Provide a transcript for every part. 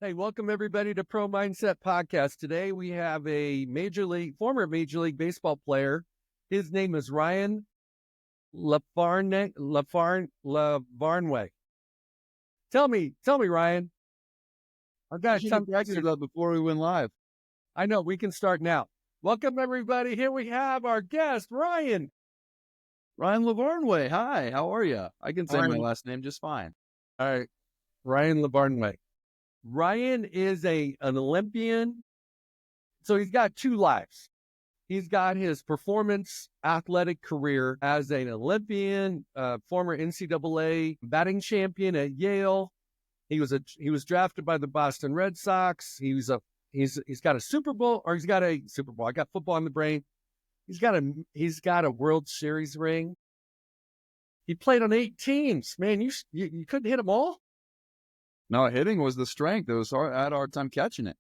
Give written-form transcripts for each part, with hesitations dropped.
Hey, welcome everybody to Pro Mindset Podcast. Today we have a former Major League Baseball player. His name is Ryan Lavarnway. Tell me, Ryan. I've got You should have practiced that before we went live. I know, we can start now. Welcome everybody. Here we have our guest, Ryan. Ryan Lavarnway. Hi, how are you? I can say my Ryan. last name just fine. All right, Ryan Lavarnway. Ryan is an Olympian. So he's got two lives. He's got his performance athletic career as an Olympian, former NCAA batting champion at Yale. He was drafted by the Boston Red Sox. He's got a Super Bowl, or he's got a Super Bowl. I got football in the brain. He's got a World Series ring. He played on 8 teams. Man, you couldn't hit them all? No, hitting was the strength. It was hard. I had a hard time catching it.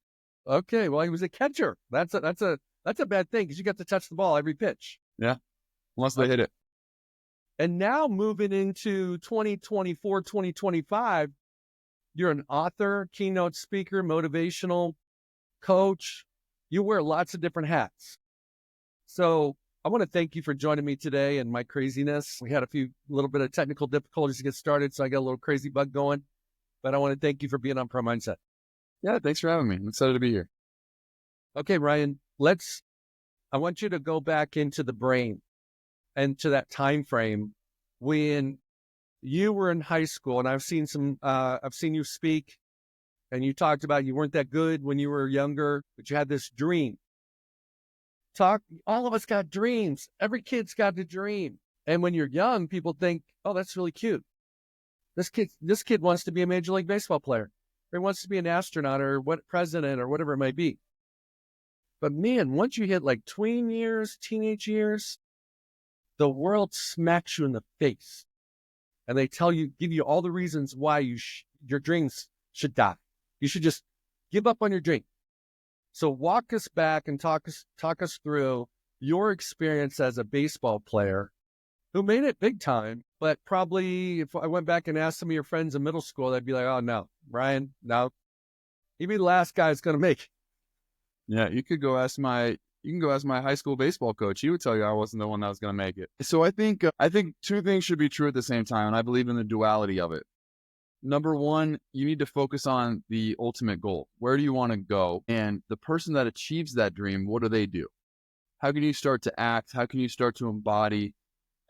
Okay, well, he was a catcher. That's a bad thing because you got to touch the ball every pitch. Yeah, unless they hit it. And now moving into 2024, 2025, you're an author, keynote speaker, motivational coach. You wear lots of different hats. So I want to thank you for joining me today and my craziness. We had a little bit of technical difficulties to get started, so I got a little crazy bug going. But I want to thank you for being on Pro Mindset. Yeah, thanks for having me. I'm excited to be here. Okay, Ryan, I want you to go back into the brain and to that time frame when you were in high school, and I've seen you speak, and you talked about you weren't that good when you were younger, but you had this dream. All of us got dreams. Every kid's got a dream. And when you're young, people think, oh, that's really cute. This kid wants to be a Major League Baseball player. Or he wants to be an astronaut or president or whatever it might be. But man, once you hit like tween years, teenage years, the world smacks you in the face. And they give you all the reasons why your dreams should die. You should just give up on your dream. So walk us back and talk us through your experience as a baseball player who made it big time, but probably if I went back and asked some of your friends in middle school, they'd be like, oh, no, Ryan, no. He'd be the last guy that's going to make it. Yeah, you can go ask my high school baseball coach. He would tell you I wasn't the one that was going to make it. So I think two things should be true at the same time, and I believe in the duality of it. Number one, you need to focus on the ultimate goal. Where do you want to go? And the person that achieves that dream, what do they do? How can you start to act? How can you start to embody?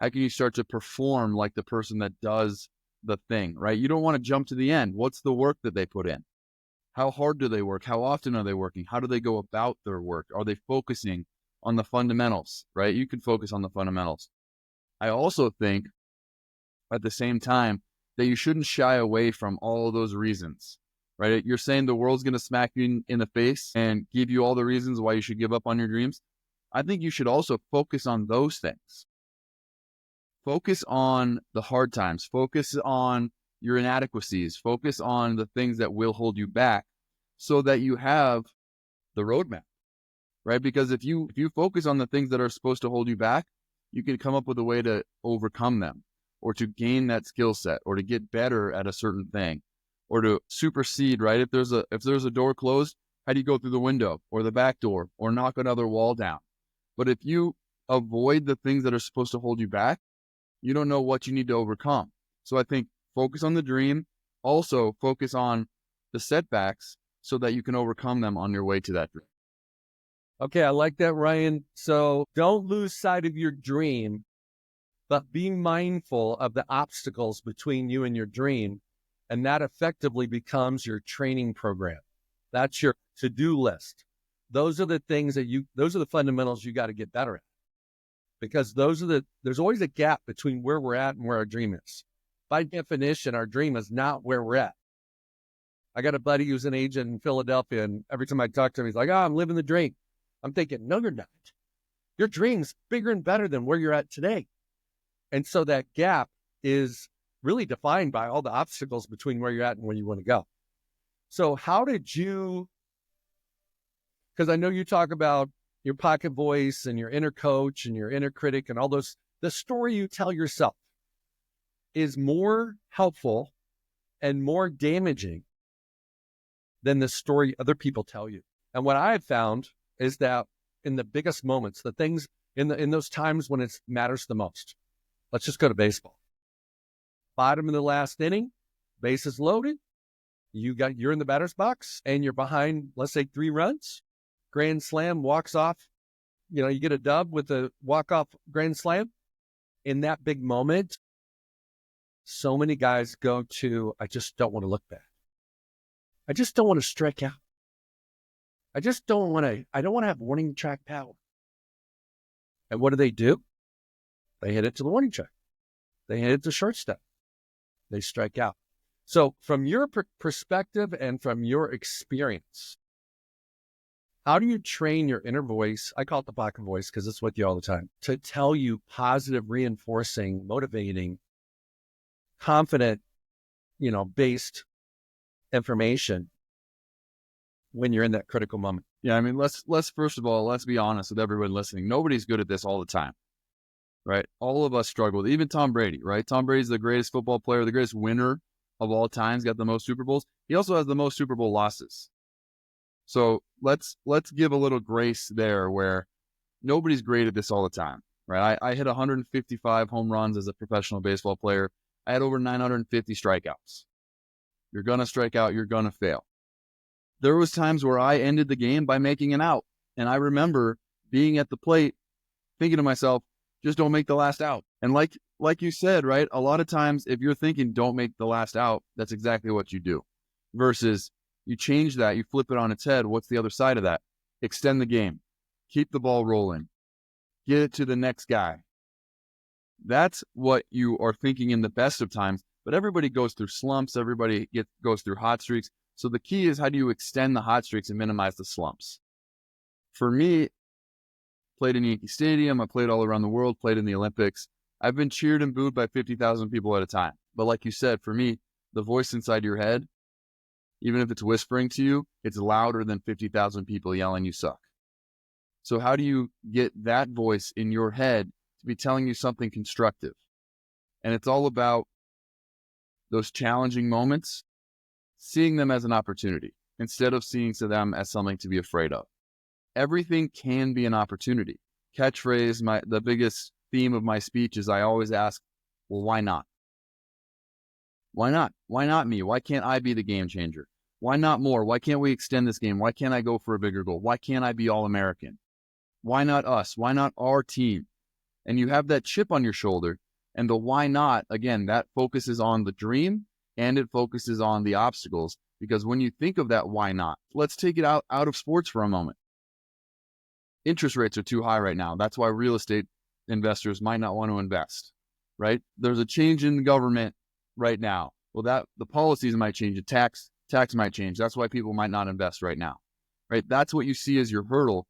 How can you start to perform like the person that does the thing, right? You don't want to jump to the end. What's the work that they put in? How hard do they work? How often are they working? How do they go about their work? Are they focusing on the fundamentals, right? You can focus on the fundamentals. I also think at the same time that you shouldn't shy away from all of those reasons, right? You're saying the world's going to smack you in the face and give you all the reasons why you should give up on your dreams. I think you should also focus on those things. Focus on the hard times. Focus on your inadequacies. Focus on the things that will hold you back so that you have the roadmap, right? Because if you focus on the things that are supposed to hold you back, you can come up with a way to overcome them or to gain that skill set or to get better at a certain thing or to supersede, right? If there's a door closed, how do you go through the window or the back door or knock another wall down? But if you avoid the things that are supposed to hold you back, you don't know what you need to overcome. So I think focus on the dream. Also focus on the setbacks so that you can overcome them on your way to that dream. Okay, I like that, Ryan. So don't lose sight of your dream, but be mindful of the obstacles between you and your dream. And that effectively becomes your training program. That's your to-do list. Those are the fundamentals you got to get better at. Because there's always a gap between where we're at and where our dream is. By definition, our dream is not where we're at. I got a buddy who's an agent in Philadelphia, and every time I talk to him, he's like, I'm living the dream. I'm thinking, no, you're not. Your dream's bigger and better than where you're at today. And so that gap is really defined by all the obstacles between where you're at and where you want to go. So how did you, because I know you talk about your pocket voice and your inner coach and your inner critic and all those, the story you tell yourself is more helpful and more damaging than the story other people tell you. And what I have found is that in the biggest moments, the things in those times when it matters the most, let's just go to baseball. Bottom of the last inning, bases loaded. You're in the batter's box and you're behind, let's say 3 runs. Grand slam, walks off. You get a dub with a walk-off grand slam. In that big moment, so many guys go to, I just don't want to look bad. I just don't want to strike out. I don't want to have warning track power. And what do? They hit it to the warning track. They hit it to shortstop. They strike out. So from your perspective and from your experience, how do you train your inner voice? I call it the pocket voice because it's with you all the time, to tell you positive, reinforcing, motivating, confident, based information when you're in that critical moment? Yeah, I mean, let's first of all, let's be honest with everyone listening. Nobody's good at this all the time, right? All of us struggle. Even Tom Brady, right? Tom Brady's the greatest football player, the greatest winner of all time. He's got the most Super Bowls. He also has the most Super Bowl losses. So let's give a little grace there, where nobody's great at this all the time, right? I hit 155 home runs as a professional baseball player. I had over 950 strikeouts. You're going to strike out. You're going to fail. There was times where I ended the game by making an out. And I remember being at the plate thinking to myself, just don't make the last out. And like you said, right, a lot of times if you're thinking don't make the last out, that's exactly what you do. Versus you change that, you flip it on its head. What's the other side of that? Extend the game. Keep the ball rolling. Get it to the next guy. That's what you are thinking in the best of times. But everybody goes through slumps. Everybody goes through hot streaks. So the key is, how do you extend the hot streaks and minimize the slumps? For me, played in Yankee Stadium. I played all around the world, played in the Olympics. I've been cheered and booed by 50,000 people at a time. But like you said, for me, the voice inside your head, even if it's whispering to you, it's louder than 50,000 people yelling you suck. So how do you get that voice in your head to be telling you something constructive? And it's all about those challenging moments, seeing them as an opportunity instead of seeing them as something to be afraid of. Everything can be an opportunity. Catchphrase, the biggest theme of my speech is I always ask, well, why not? Why not? Why not me? Why can't I be the game changer? Why not more? Why can't we extend this game? Why can't I go for a bigger goal? Why can't I be All-American? Why not us? Why not our team? And you have that chip on your shoulder, and the why not, again, that focuses on the dream and it focuses on the obstacles. Because when you think of that why not, let's take it out of sports for a moment. Interest rates are too high right now. That's why real estate investors might not want to invest, right? There's a change in the government right now. Well, the policies might change. The tax might change. That's why people might not invest right now, right? That's what you see as your hurdle,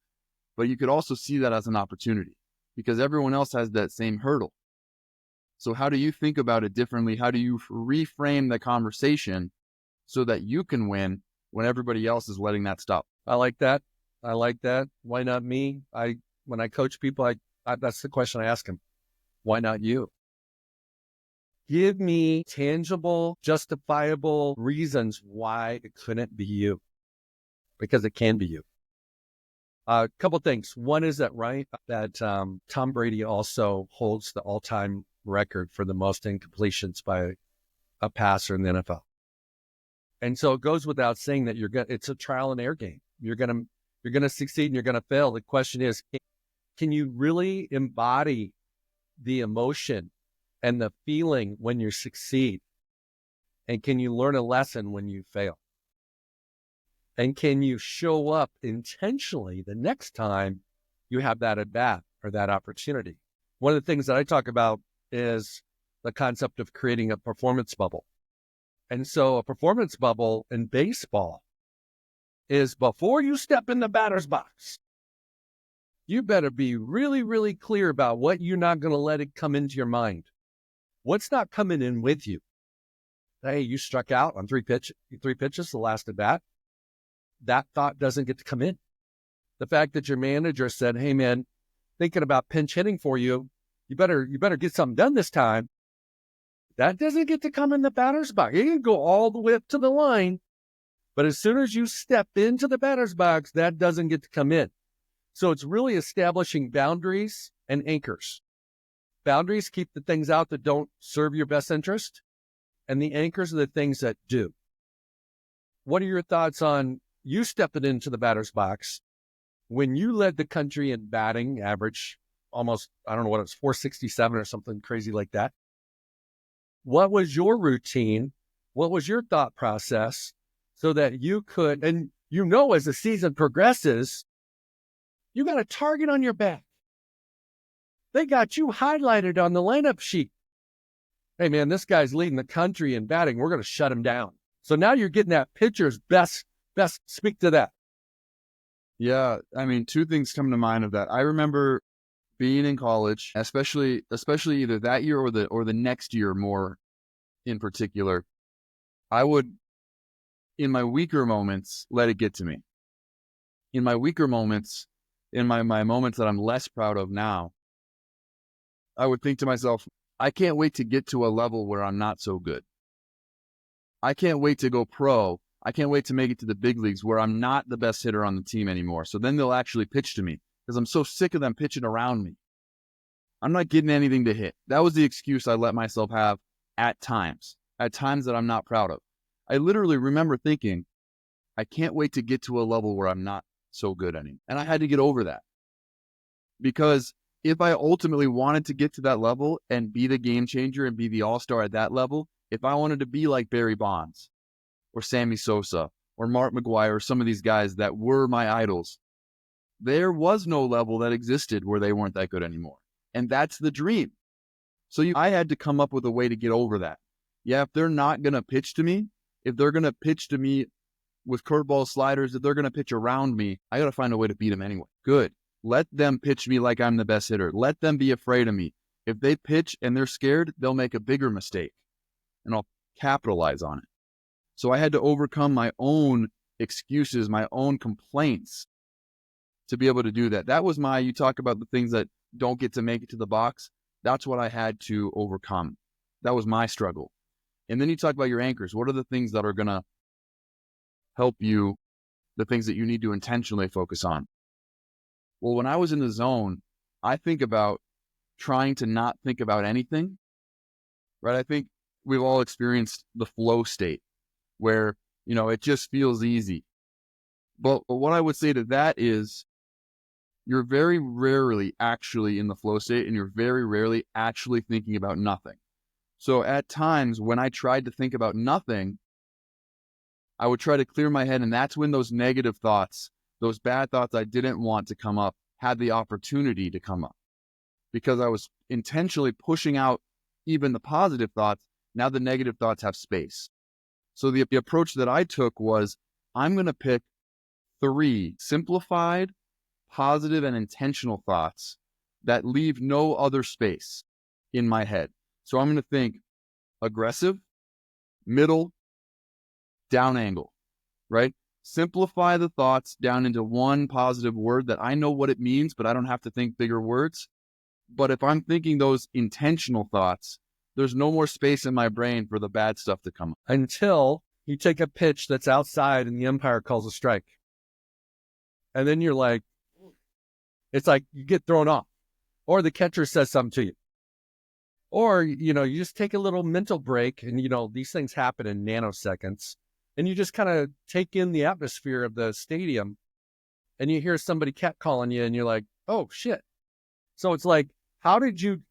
but you could also see that as an opportunity because everyone else has that same hurdle. So how do you think about it differently? How do you reframe the conversation so that you can win when everybody else is letting that stop? I like that. Why not me? When I coach people, that's the question I ask them. Why not you? Give me tangible, justifiable reasons why it couldn't be you. Because it can be you. A couple things. One is that, right, that Tom Brady also holds the all-time record for the most incompletions by a passer in the NFL. And so it goes without saying that it's a trial and error game. You're going to succeed and you're going to fail. The question is, can you really embody the emotion and the feeling when you succeed? And can you learn a lesson when you fail? And can you show up intentionally the next time you have that at bat or that opportunity? One of the things that I talk about is the concept of creating a performance bubble. And so a performance bubble in baseball is before you step in the batter's box, you better be really, really clear about what you're not going to let it come into your mind. What's not coming in with you? Hey, you struck out on three pitches, the last at bat. That thought doesn't get to come in. The fact that your manager said, hey man, thinking about pinch hitting for you, you better get something done this time. That doesn't get to come in the batter's box. You can go all the way up to the line, But as soon as you step into the batter's box, that doesn't get to come in. So it's really establishing boundaries and anchors. Boundaries keep the things out that don't serve your best interest, and the anchors are the things that do. What are your thoughts on you stepping into the batter's box when you led the country in batting average, almost, I don't know what it was, 467 or something crazy like that? What was your routine? What was your thought process so that you could, and as the season progresses, you got a target on your back. They got you highlighted on the lineup sheet. Hey, man, this guy's leading the country in batting. We're going to shut him down. So now you're getting that pitcher's best. Speak to that. Yeah, I mean, two things come to mind of that. I remember being in college, especially either that year or the next year more in particular. I would, in my weaker moments, let it get to me. In my weaker moments, in my moments that I'm less proud of now, I would think to myself, I can't wait to get to a level where I'm not so good. I can't wait to go pro. I can't wait to make it to the big leagues where I'm not the best hitter on the team anymore. So then they'll actually pitch to me because I'm so sick of them pitching around me. I'm not getting anything to hit. That was the excuse I let myself have at times that I'm not proud of. I literally remember thinking, I can't wait to get to a level where I'm not so good anymore. And I had to get over that. Because if I ultimately wanted to get to that level and be the game changer and be the all-star at that level, if I wanted to be like Barry Bonds or Sammy Sosa or Mark McGwire or some of these guys that were my idols, there was no level that existed where they weren't that good anymore. And that's the dream. So I had to come up with a way to get over that. Yeah, if they're not going to pitch to me, if they're going to pitch to me with curveball sliders, if they're going to pitch around me, I got to find a way to beat them anyway. Good. Let them pitch me like I'm the best hitter. Let them be afraid of me. If they pitch and they're scared, they'll make a bigger mistake, and I'll capitalize on it. So I had to overcome my own excuses, my own complaints to be able to do that. That was you talk about the things that don't get to make it to the box. That's what I had to overcome. That was my struggle. And then you talk about your anchors. What are the things that are going to help you, the things that you need to intentionally focus on? Well, when I was in the zone, I think about trying to not think about anything, right? I think we've all experienced the flow state where, it just feels easy. But what I would say to that is you're very rarely actually in the flow state and you're very rarely actually thinking about nothing. So at times when I tried to think about nothing, I would try to clear my head, and that's when those negative thoughts, those bad thoughts I didn't want to come up, had the opportunity to come up. Because I was intentionally pushing out even the positive thoughts, now the negative thoughts have space. So the approach that I took was, I'm going to pick 3 simplified, positive, and intentional thoughts that leave no other space in my head. So I'm going to think aggressive, middle, down angle, right? Simplify the thoughts down into one positive word that I know what it means, but I don't have to think bigger words. But if I'm thinking those intentional thoughts, there's no more space in my brain for the bad stuff to come up. Until you take a pitch that's outside and the umpire calls a strike. And then you're like, it's like you get thrown off. Or the catcher says something to you. Or, you just take a little mental break and, these things happen in nanoseconds. And you just kind of take in the atmosphere of the stadium and you hear somebody catcalling you and you're like, oh, shit. So it's like, how did you,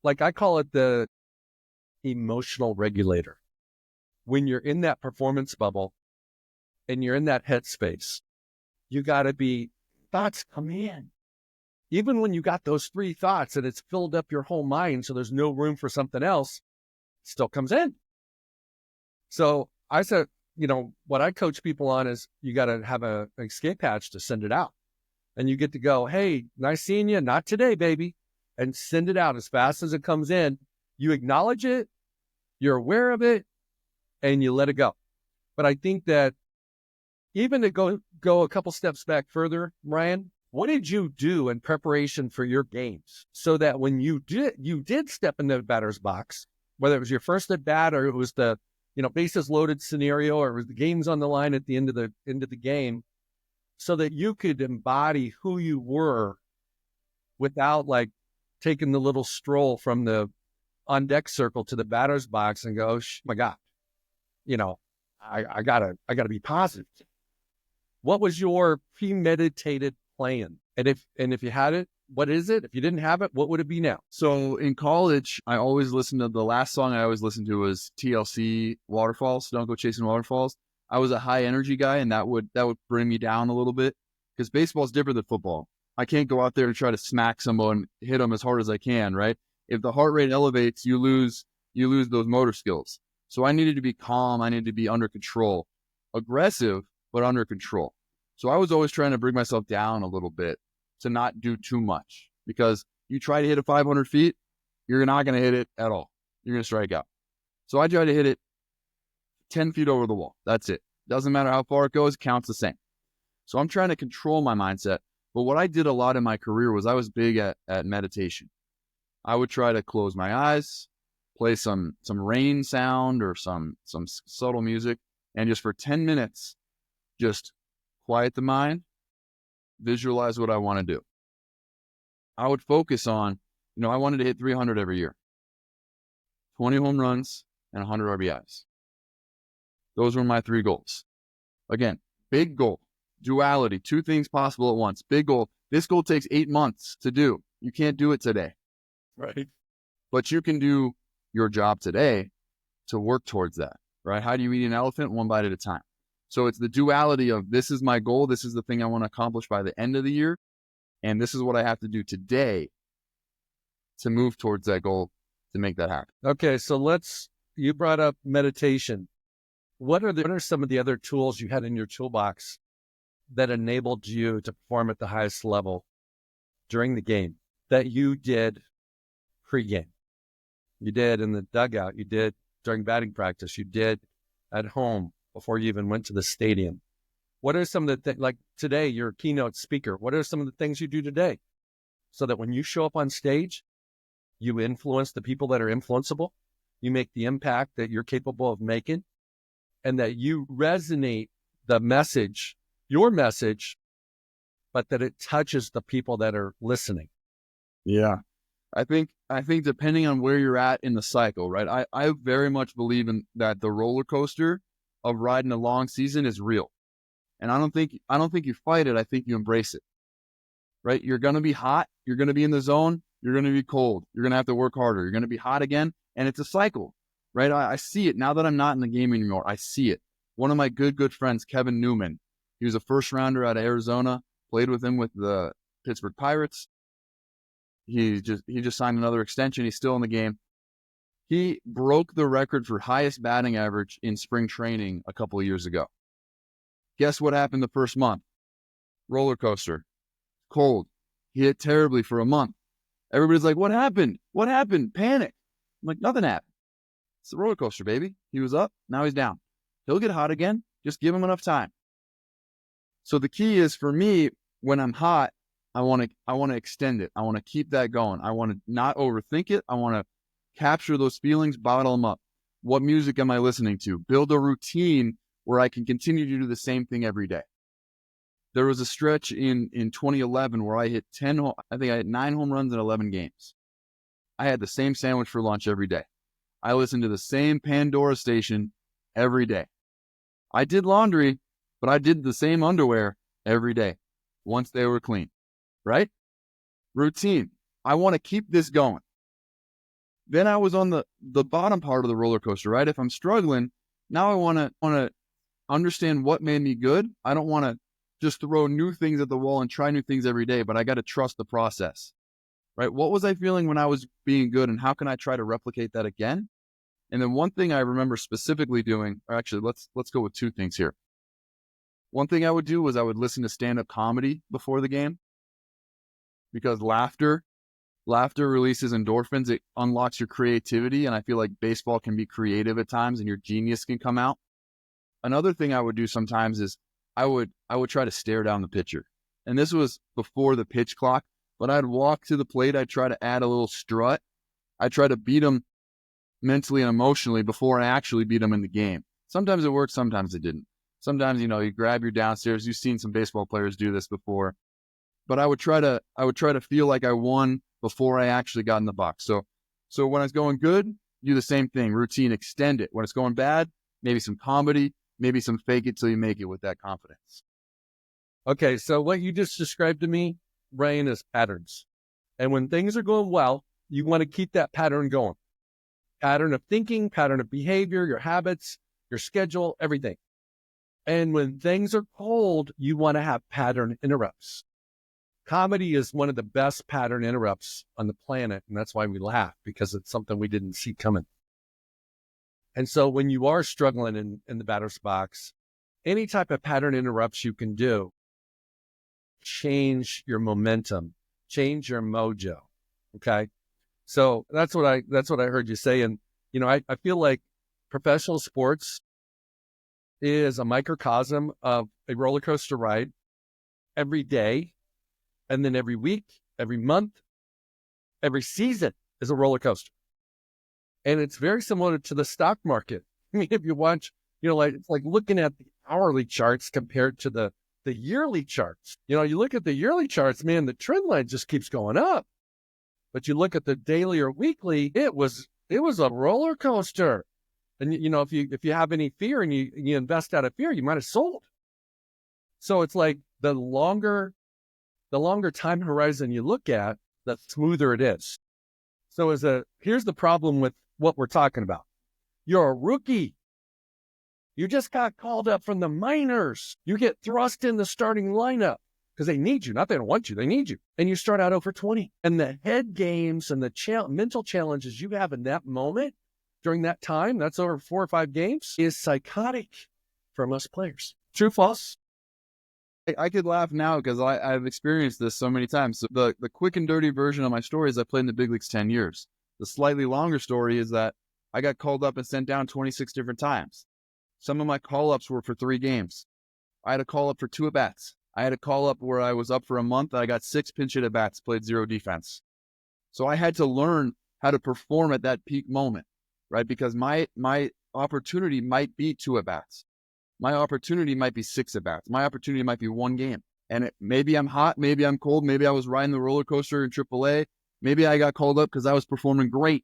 like I call it the emotional regulator. When you're in that performance bubble and you're in that headspace, you got to be, thoughts come in. Even when you got those 3 thoughts and it's filled up your whole mind, so there's no room for something else, it still comes in. So I said, what I coach people on is you got to have an escape hatch to send it out. And you get to go, hey, nice seeing you. Not today, baby. And send it out as fast as it comes in. You acknowledge it, you're aware of it, and you let it go. But I think that even to go a couple steps back further, Ryan, what did you do in preparation for your games so that when you did step into the batter's box, whether it was your first at bat or it was the bases loaded scenario, or the game's on the line at the end of the game, so that you could embody who you were without like taking the little stroll from the on deck circle to the batter's box and go, my God, I gotta be positive. What was your premeditated plan? And if you had it, what is it? If you didn't have it, what would it be now? So in college, I always listened to the last song I always listened to was TLC Waterfalls, Don't Go Chasing Waterfalls. I was a high energy guy, and that would bring me down a little bit, because baseball is different than football. I can't go out there and try to smack someone, hit them as hard as I can, right? If the heart rate elevates, you lose those motor skills. So I needed to be calm. I needed to be under control, aggressive, but under control. So I was always trying to bring myself down a little bit to not do too much, because you try to hit it 500 feet, you're not going to hit it at all. You're going to strike out. So I try to hit it 10 feet over the wall. That's it. Doesn't matter how far it goes, it counts the same. So I'm trying to control my mindset. But what I did a lot in my career was I was big at meditation. I would try to close my eyes, play some rain sound or some subtle music, and just for 10 minutes, just quiet the mind, visualize what I want to do. I would focus on, I wanted to hit 300 every year, 20 home runs, and 100 RBIs. Those were my 3 goals. Again, big goal, duality, 2 things possible at once. Big goal. This goal takes 8 months to do. You can't do it today. Right. But you can do your job today to work towards that, right? How do you eat an elephant? 1 bite at a time. So it's the duality of, this is my goal. This is the thing I want to accomplish by the end of the year. And this is what I have to do today to move towards that goal to make that happen. Okay. So you brought up meditation. What are some of the other tools you had in your toolbox that enabled you to perform at the highest level during the game that you did pre-game? You did in the dugout. You did during batting practice. You did at home before you even went to the stadium. What are some of the like today, you're a keynote speaker. What are some of the things you do today so that when you show up on stage, you influence the people that are influenceable, you make the impact that you're capable of making, and that you resonate the message, your message, but that it touches the people that are listening? Yeah. I think depending on where you're at in the cycle, right? I very much believe in that the roller coaster of riding a long season is real. And I don't think you fight it. I think you embrace it, right? You're going to be hot. You're going to be in the zone. You're going to be cold. You're going to have to work harder. You're going to be hot again. And it's a cycle, right? I see it now that I'm not in the game anymore. I see it. One of my good friends, Kevin Newman, he was a first rounder out of Arizona, played with him with the Pittsburgh Pirates. He just signed another extension. He's still in the game. He broke the record for highest batting average in spring training a couple of years ago. Guess what happened the first month? Roller coaster. Cold. He hit terribly for a month. Everybody's like, what happened? What happened? Panic. I'm like, nothing happened. It's the roller coaster, baby. He was up. Now he's down. He'll get hot again. Just give him enough time. So the key is for me, when I'm hot, I want to extend it. I want to keep that going. I want to not overthink it. I want to capture those feelings, bottle them up. What music am I listening to? Build a routine where I can continue to do the same thing every day. There was a stretch in 2011 where I hit 9 home runs in 11 games. I had the same sandwich for lunch every day. I listened to the same Pandora station every day. I did laundry, but I did the same underwear every day once they were clean, right? Routine. I want to keep this going. Then I was on the bottom part of the roller coaster, right? If I'm struggling, now I want to understand what made me good. I don't want to just throw new things at the wall and try new things every day, but I got to trust the process, right? What was I feeling when I was being good, and how can I try to replicate that again? And then one thing I remember specifically doing, or actually let's go with 2 things here. One thing I would do was I would listen to stand-up comedy before the game, because laughter releases endorphins. It unlocks your creativity. And I feel like baseball can be creative at times and your genius can come out. Another thing I would do sometimes is I would try to stare down the pitcher. And this was before the pitch clock, but I'd walk to the plate. I'd try to add a little strut. I'd try to beat him mentally and emotionally before I actually beat them in the game. Sometimes it worked, sometimes it didn't. Sometimes, you grab your downstairs. You've seen some baseball players do this before. But I would try to feel like I won before I actually got in the box. So when it's going good, do the same thing, routine, extend it. When it's going bad, maybe some comedy, maybe some fake it till you make it with that confidence. Okay, so what you just described to me, Ryan, is patterns. And when things are going well, you want to keep that pattern going. Pattern of thinking, pattern of behavior, your habits, your schedule, everything. And when things are cold, you want to have pattern interrupts. Comedy is one of the best pattern interrupts on the planet, and that's why we laugh, because it's something we didn't see coming. And so when you are struggling in the batter's box, any type of pattern interrupts you can do, change your momentum, change your mojo. Okay. So that's what I heard you say. And, I feel like professional sports is a microcosm of a roller coaster ride every day. And then every week, every month, every season is a roller coaster. And it's very similar to the stock market. I mean, if you watch, it's like looking at the hourly charts compared to the yearly charts. You look at the yearly charts, man, the trend line just keeps going up. But you look at the daily or weekly, it was a roller coaster. And, if you have any fear and you invest out of fear, you might have sold. So it's like the longer time horizon you look at, the smoother it is. So here's the problem with what we're talking about. You're a rookie. You just got called up from the minors. You get thrust in the starting lineup because they need you. Not they don't want you, they need you. And you start out over 20. And the head games and the mental challenges you have in that moment during that time, that's over 4 or 5 games, is psychotic for most players. True, false? I could laugh now because I've experienced this so many times. So the quick and dirty version of my story is I played in the big leagues 10 years. The slightly longer story is that I got called up and sent down 26 different times. Some of my call-ups were for 3 games. I had a call-up for 2 at-bats. I had a call-up where I was up for a month. I got 6 pinch hit at-bats, played 0 defense. So I had to learn how to perform at that peak moment, right? Because my opportunity might be 2 at-bats. My opportunity might be 6 at-bats. My opportunity might be 1 game. And maybe I'm hot, maybe I'm cold, maybe I was riding the roller coaster in AAA. Maybe I got called up because I was performing great.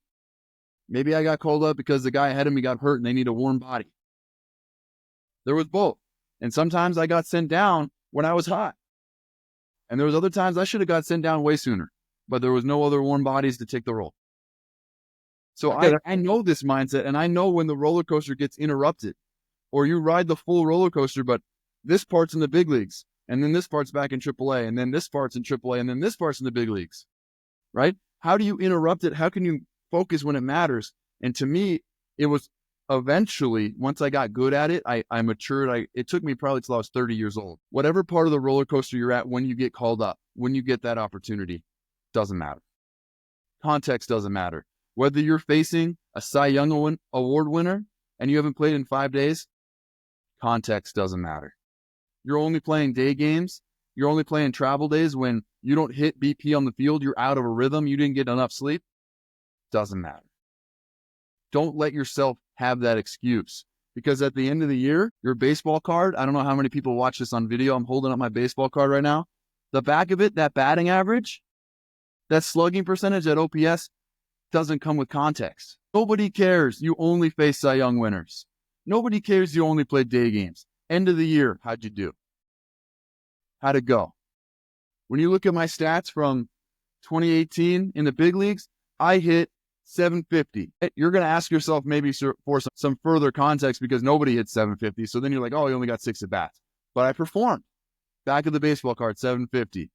Maybe I got called up because the guy ahead of me got hurt and they need a warm body. There was both. And sometimes I got sent down when I was hot. And there was other times I should have got sent down way sooner, but there was no other warm bodies to take the role. So I know this mindset, and I know when the roller coaster gets interrupted, or you ride the full roller coaster, but this part's in the big leagues, and then this part's back in AAA, and then this part's in AAA, and then this part's in the big leagues, right? How do you interrupt it? How can you focus when it matters? And to me, it was eventually, once I got good at it, I matured. It took me probably till I was 30 years old. Whatever part of the roller coaster you're at when you get called up, when you get that opportunity, doesn't matter. Context doesn't matter. Whether you're facing a Cy Young Award winner and you haven't played in 5 days, context doesn't matter. You're only playing day games. You're only playing travel days when you don't hit BP on the field. You're out of a rhythm. You didn't get enough sleep. Doesn't matter. Don't let yourself have that excuse, because at the end of the year, your baseball card, I don't know how many people watch this on video. I'm holding up my baseball card right now. The back of it, that batting average, that slugging percentage, that OPS, doesn't come with context. Nobody cares you only face Cy Young winners. Nobody cares you only played day games. End of the year, how'd you do? How'd it go? When you look at my stats from 2018 in the big leagues, I hit 750. You're going to ask yourself maybe for some further context because nobody hit 750. So then you're like, oh, you only got 6 at-bats. But I performed. Back of the baseball card, 750.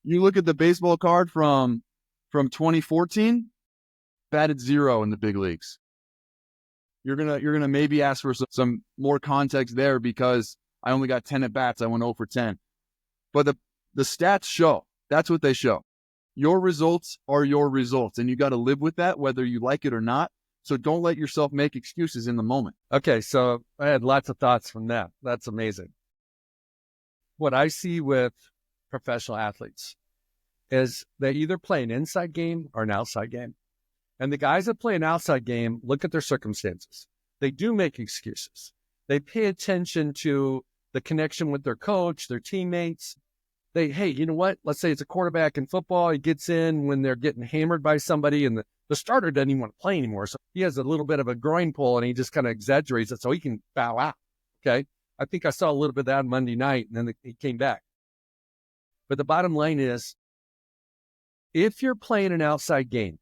You look at the baseball card from 2014, batted 0 in the big leagues. You're gonna maybe ask for some more context there because I only got 10 at-bats. I went 0 for 10. But the stats show. That's what they show. Your results are your results, and you got to live with that whether you like it or not. So don't let yourself make excuses in the moment. Okay, so I had lots of thoughts from that. That's amazing. What I see with professional athletes is they either play an inside game or an outside game. And the guys that play an outside game look at their circumstances. They do make excuses. They pay attention to the connection with their coach, their teammates. Hey, you know what? Let's say it's a quarterback in football. He gets in when they're getting hammered by somebody, and the starter doesn't even want to play anymore. So he has a little bit of a groin pull, and he just kind of exaggerates it so he can bow out. Okay? I think I saw a little bit of that on Monday night, and then he came back. But the bottom line is, if you're playing an outside game,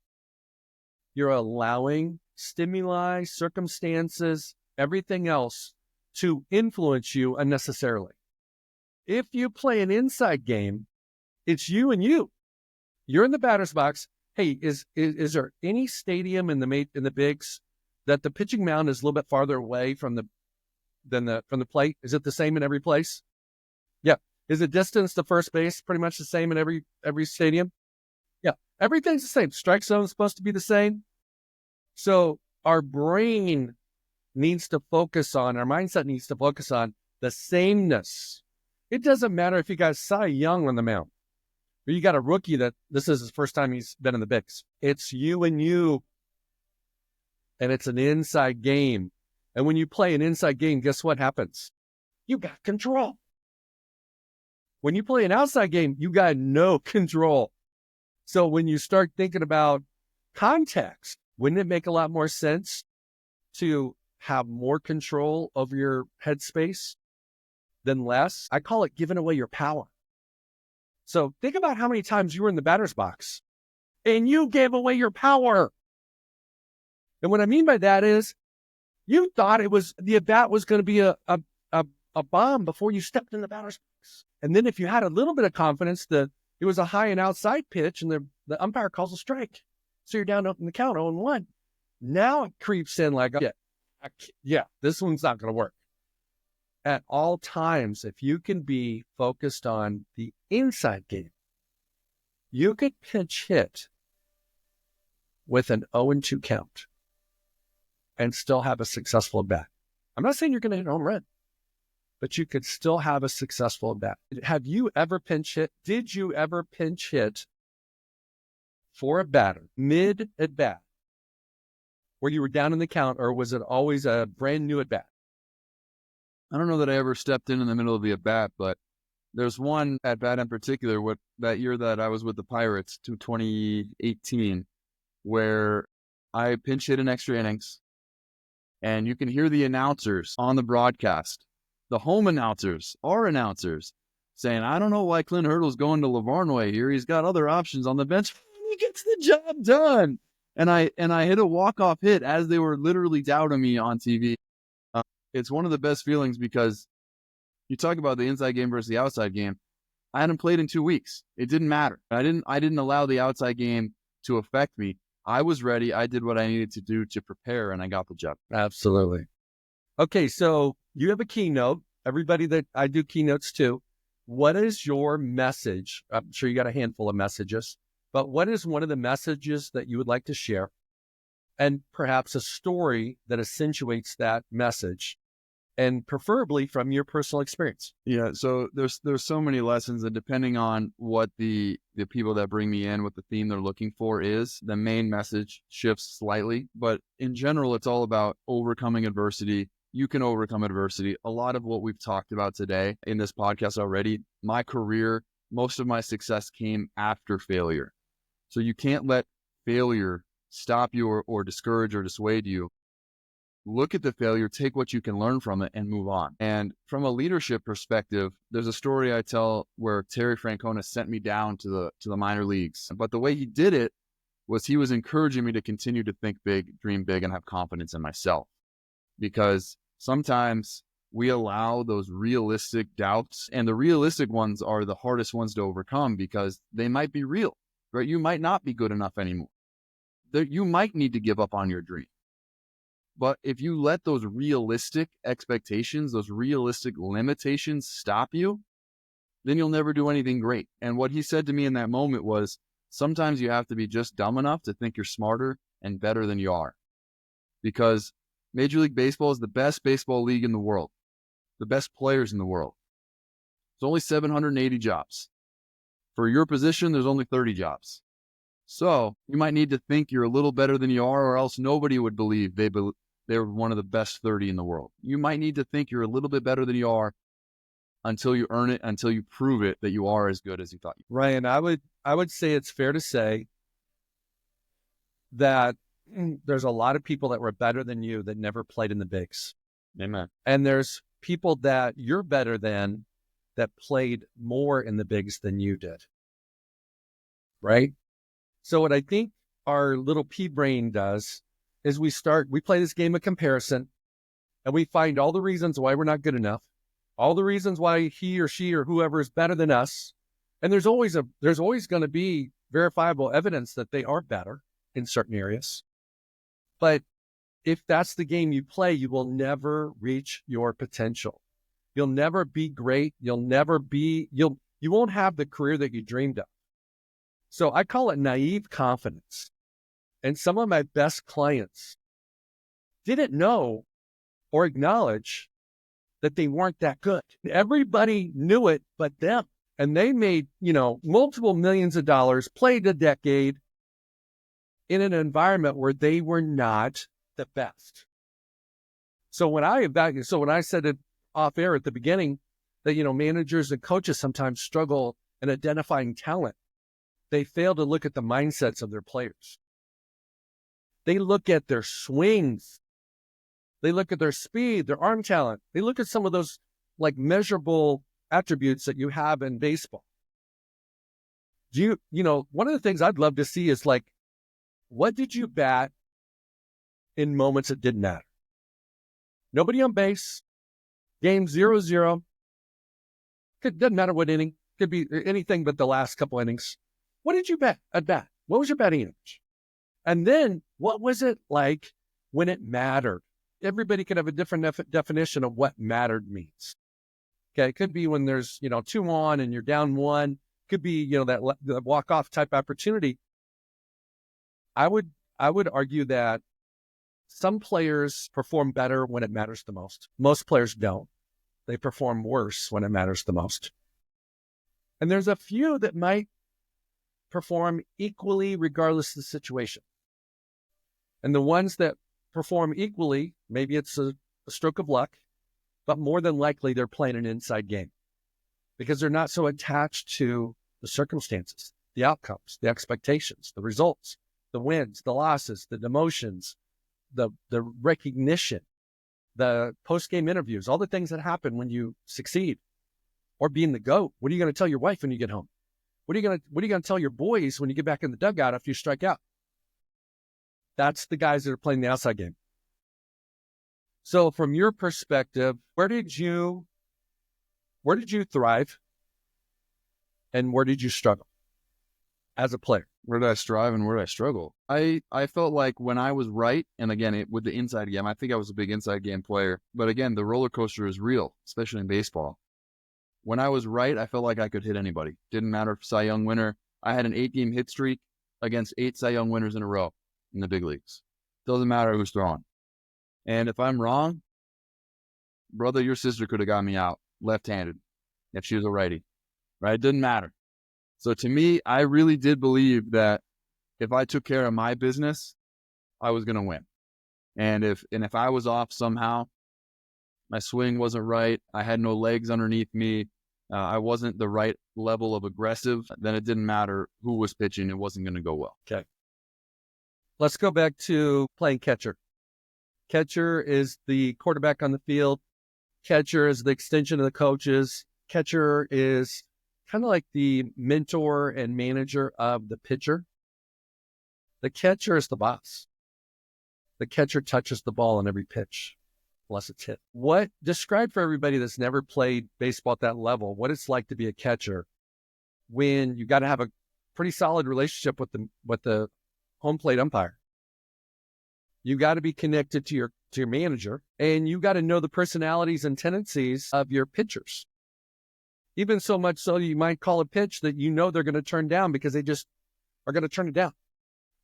you're allowing stimuli, circumstances, everything else to influence you unnecessarily. If you play an inside game, it's you and you. You're in the batter's box. Hey, is there any stadium in the bigs that the pitching mound is a little bit farther away from the plate? Is it the same in every place? Yeah. Is the distance to first base pretty much the same in every stadium? Yeah. Everything's the same. Strike zone is supposed to be the same. So our brain needs to focus on, our mindset needs to focus on the sameness. It doesn't matter if you got Cy Young on the mound, or you got a rookie that this is his first time he's been in the bigs. It's you and you, and it's an inside game. And when you play an inside game, guess what happens? You got control. When you play an outside game, you got no control. So when you start thinking about context, wouldn't it make a lot more sense to have more control over your headspace than less? I call it giving away your power. So think about how many times you were in the batter's box and you gave away your power. And what I mean by that is you thought the at-bat was going to be a bomb before you stepped in the batter's box. And then if you had a little bit of confidence that it was a high and outside pitch and the umpire calls a strike, so you're down in the count 0-1. Now it creeps in like, this one's not going to work. At all times, if you can be focused on the inside game, you could pinch hit with an 0-2 count and still have a successful at bat. I'm not saying you're going to hit a home run, but you could still have a successful at bat. Have you ever pinch hit? Did you ever pinch hit for a batter mid at bat where you were down in the count, or was it always a brand new at bat? I don't know that I ever stepped in the middle of the at bat, but there's one at bat in particular. That year that I was with the Pirates, 2018, where I pinch hit in extra innings, and you can hear the announcers on the broadcast, the home announcers, our announcers, saying, "I don't know why Clint Hurdle's going to Lavarnway here. He's got other options on the bench. He gets the job done." And I hit a walk-off hit as they were literally doubting me on TV. It's one of the best feelings because you talk about the inside game versus the outside game. I hadn't played in 2 weeks. It didn't matter. I didn't allow the outside game to affect me. I was ready. I did what I needed to do to prepare, and I got the job. Absolutely. Okay, so you have a keynote. Everybody that I do keynotes too. What is your message? I'm sure you got a handful of messages, but what is one of the messages that you would like to share? And perhaps a story that accentuates that message, and preferably from your personal experience. Yeah, so there's so many lessons, and depending on what the people that bring me in, what the theme they're looking for is, the main message shifts slightly. But in general, it's all about overcoming adversity. You can overcome adversity. A lot of what we've talked about today in this podcast already, my career, most of my success came after failure. So you can't let failure stop you or discourage or dissuade you. Look at the failure, take what you can learn from it, and move on. And from a leadership perspective, there's a story I tell where Terry Francona sent me down to the minor leagues. But the way he did it was he was encouraging me to continue to think big, dream big, and have confidence in myself. Because sometimes we allow those realistic doubts, and the realistic ones are the hardest ones to overcome because they might be real, right? You might not be good enough anymore. You might need to give up on your dream. But if you let those realistic expectations, those realistic limitations stop you, then you'll never do anything great. And what he said to me in that moment was, sometimes you have to be just dumb enough to think you're smarter and better than you are. Because Major League Baseball is the best baseball league in the world, the best players in the world. There's only 780 jobs. For your position, there's only 30 jobs. So you might need to think you're a little better than you are, or else nobody would believe they're one of the best 30 in the world. You might need to think you're a little bit better than you are until you earn it, until you prove it that you are as good as you thought you Ryan, I would say it's fair to say that there's a lot of people that were better than you that never played in the bigs. Amen. And there's people that you're better than that played more in the bigs than you did. Right? So what I think our little pea brain does is we play this game of comparison, and we find all the reasons why we're not good enough, all the reasons why he or she or whoever is better than us. And there's always going to be verifiable evidence that they are better in certain areas. But if that's the game you play, you will never reach your potential. You'll never be great. You won't have the career that you dreamed of. So I call it naive confidence. And some of my best clients didn't know or acknowledge that they weren't that good. Everybody knew it but them. And they made, multiple millions of dollars, played a decade in an environment where they were not the best. So when I said it off air at the beginning that, managers and coaches sometimes struggle in identifying talent, they fail to look at the mindsets of their players. They look at their swings. They look at their speed, their arm talent. They look at some of those measurable attributes that you have in baseball. One of the things I'd love to see is what did you bat in moments that didn't matter? Nobody on base, game 0-0. Doesn't matter what inning. Could be anything but the last couple innings. What did you bat at bat? What was your batting average? And then what was it like when it mattered? Everybody could have a different definition of what mattered means. Okay, it could be when there's 2 on and you're down 1. Could be that walk-off type opportunity. I would argue that some players perform better when it matters the most. Most players don't. They perform worse when it matters the most. And there's a few that might perform equally regardless of the situation. And the ones that perform equally, maybe it's a stroke of luck, but more than likely they're playing an inside game because they're not so attached to the circumstances, the outcomes, the expectations, the results, the wins, the losses, the demotions, the recognition, the post-game interviews, all the things that happen when you succeed or being the GOAT. What are you going to tell your wife when you get home? What are you going to tell your boys when you get back in the dugout after you strike out? That's the guys that are playing the outside game. So from your perspective, where did you thrive and where did you struggle as a player? Where did I strive and where did I struggle? I felt like when I was right, and again, with the inside game, I think I was a big inside game player. But again, the roller coaster is real, especially in baseball. When I was right, I felt like I could hit anybody. Didn't matter if Cy Young winner. I had an 8-game hit streak against 8 Cy Young winners in a row in the big leagues. Doesn't matter who's throwing. And if I'm wrong, brother, your sister could have got me out left-handed if she was a righty, right? It didn't matter. So to me, I really did believe that if I took care of my business, I was going to win. And if I was off somehow, my swing wasn't right, I had no legs underneath me, I wasn't the right level of aggressive, then it didn't matter who was pitching, it wasn't going to go well. Okay. Let's go back to playing catcher. Catcher is the quarterback on the field. Catcher is the extension of the coaches. Catcher is kind of like the mentor and manager of the pitcher. The catcher is the boss. The catcher touches the ball on every pitch, unless it's hit. Describe for everybody that's never played baseball at that level, what it's like to be a catcher when you got to have a pretty solid relationship with the home plate umpire. You got to be connected to your manager, and you got to know the personalities and tendencies of your pitchers. Even so much so you might call a pitch that they're going to turn down because they just are going to turn it down.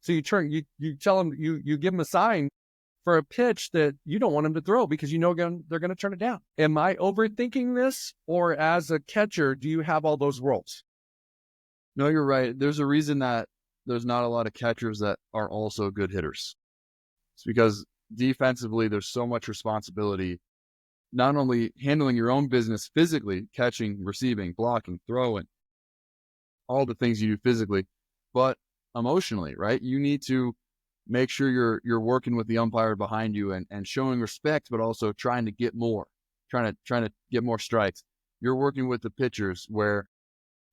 So you tell them, you give them a sign for a pitch that you don't want them to throw because they're going to turn it down. Am I overthinking this, or as a catcher, do you have all those roles? No, you're right. There's a reason that there's not a lot of catchers that are also good hitters. It's because defensively, there's so much responsibility, not only handling your own business physically, catching, receiving, blocking, throwing, all the things you do physically, but emotionally, right? You need to make sure you're working with the umpire behind you and showing respect, but also trying to get more, trying to get more strikes. You're working with the pitchers where,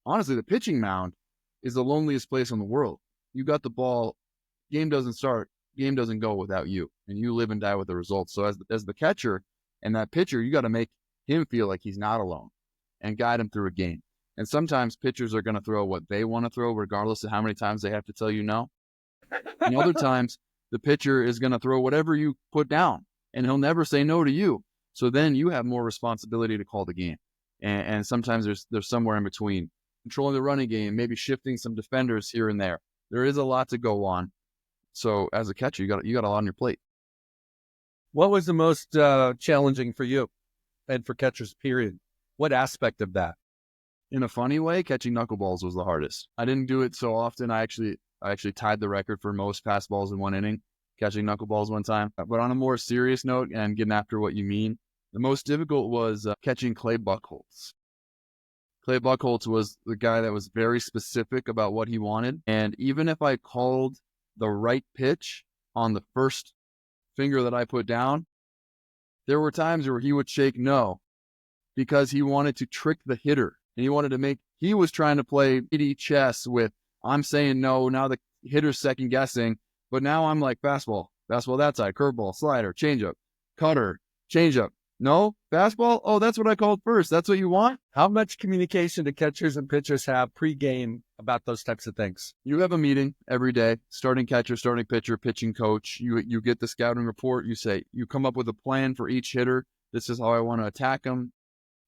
honestly, the pitching mound is the loneliest place in the world. You got the ball, game doesn't start, game doesn't go without you, and you live and die with the results. So as the catcher and that pitcher, you got to make him feel like he's not alone and guide him through a game. And sometimes pitchers are going to throw what they want to throw, regardless of how many times they have to tell you no. And other times, the pitcher is going to throw whatever you put down, and he'll never say no to you. So then you have more responsibility to call the game. And sometimes there's somewhere in between. Controlling the running game, maybe shifting some defenders here and there. There is a lot to go on. So as a catcher, you got a lot on your plate. What was the most challenging for you and for catchers, period? What aspect of that? In a funny way, catching knuckleballs was the hardest. I didn't do it so often. I actually tied the record for most pass balls in one inning, catching knuckleballs one time. But on a more serious note, and getting after what you mean, the most difficult was catching Clay Buchholz. Clay Buchholz was the guy that was very specific about what he wanted. And even if I called the right pitch on the first finger that I put down, there were times where he would shake no because he wanted to trick the hitter. And he was trying to play pity chess with, I'm saying no, now the hitter's second guessing, but now I'm like fastball that side, curveball, slider, changeup, cutter, changeup. No, fastball? Oh, that's what I called first. That's what you want? How much communication do catchers and pitchers have pre-game about those types of things? You have a meeting every day, starting catcher, starting pitcher, pitching coach. You get the scouting report. You come up with a plan for each hitter. This is how I want to attack them.